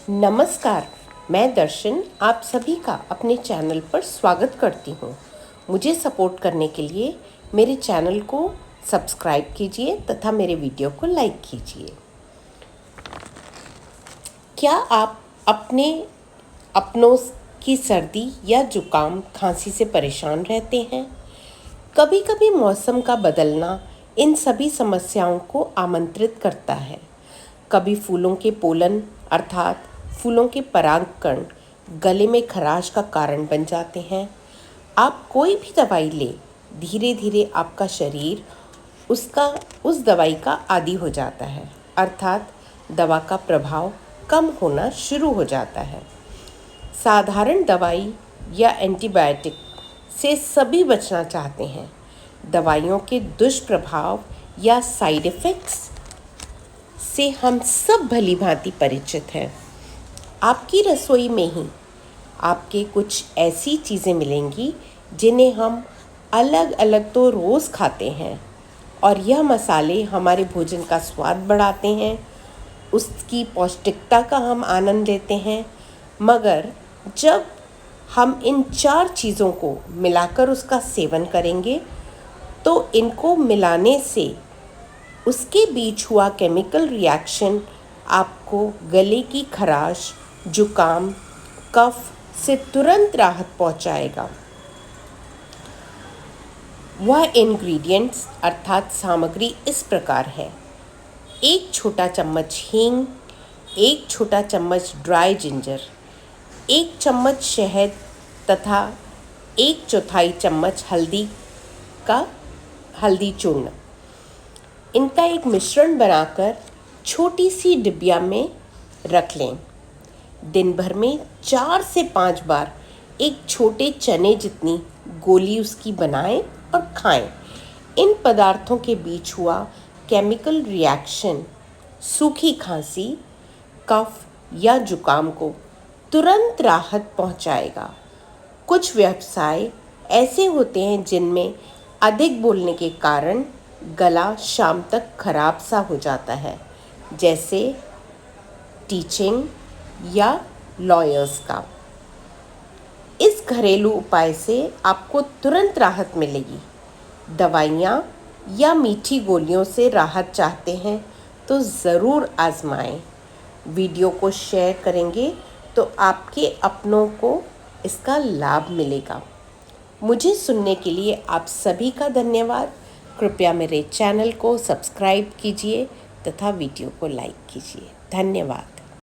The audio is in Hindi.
नमस्कार, मैं दर्शन आप सभी का अपने चैनल पर स्वागत करती हूँ। मुझे सपोर्ट करने के लिए मेरे चैनल को सब्सक्राइब कीजिए तथा मेरे वीडियो को लाइक कीजिए। क्या आप अपनों की सर्दी या जुकाम खांसी से परेशान रहते हैं? कभी कभी मौसम का बदलना इन सभी समस्याओं को आमंत्रित करता है। कभी फूलों के पोलन अर्थात फूलों के परागकण गले में खराश का कारण बन जाते हैं। आप कोई भी दवाई ले, धीरे धीरे आपका शरीर उस दवाई का आदी हो जाता है, अर्थात दवा का प्रभाव कम होना शुरू हो जाता है। साधारण दवाई या एंटीबायोटिक से सभी बचना चाहते हैं। दवाइयों के दुष्प्रभाव या साइड इफ़ेक्ट्स से हम सब भली भांति परिचित हैं। आपकी रसोई में ही आपके कुछ ऐसी चीज़ें मिलेंगी जिन्हें हम अलग अलग तो रोज़ खाते हैं और यह मसाले हमारे भोजन का स्वाद बढ़ाते हैं, उसकी पौष्टिकता का हम आनंद लेते हैं। मगर जब हम इन 4 चीज़ों को मिलाकर उसका सेवन करेंगे तो इनको मिलाने से उसके बीच हुआ केमिकल रिएक्शन आपको गले की खराश, जुकाम, कफ से तुरंत राहत पहुंचाएगा। वह इंग्रेडिएंट्स अर्थात सामग्री इस प्रकार है: 1 छोटा चम्मच हींग, 1 छोटा चम्मच ड्राई जिंजर, 1 चम्मच शहद तथा 1/4 चम्मच हल्दी चूर्ण। इनका एक मिश्रण बनाकर छोटी सी डिबिया में रख लें। दिन भर में 4 से 5 बार एक छोटे चने जितनी गोली उसकी बनाएं और खाएं। इन पदार्थों के बीच हुआ केमिकल रिएक्शन सूखी खांसी, कफ या जुकाम को तुरंत राहत पहुंचाएगा। कुछ व्यवसाय ऐसे होते हैं जिनमें अधिक बोलने के कारण गला शाम तक खराब सा हो जाता है, जैसे टीचिंग या लॉयर्स का। इस घरेलू उपाय से आपको तुरंत राहत मिलेगी। दवाइयाँ या मीठी गोलियों से राहत चाहते हैं तो ज़रूर आजमाएं। वीडियो को शेयर करेंगे तो आपके अपनों को इसका लाभ मिलेगा। मुझे सुनने के लिए आप सभी का धन्यवाद। कृपया मेरे चैनल को सब्सक्राइब कीजिए तथा वीडियो को लाइक कीजिए। धन्यवाद।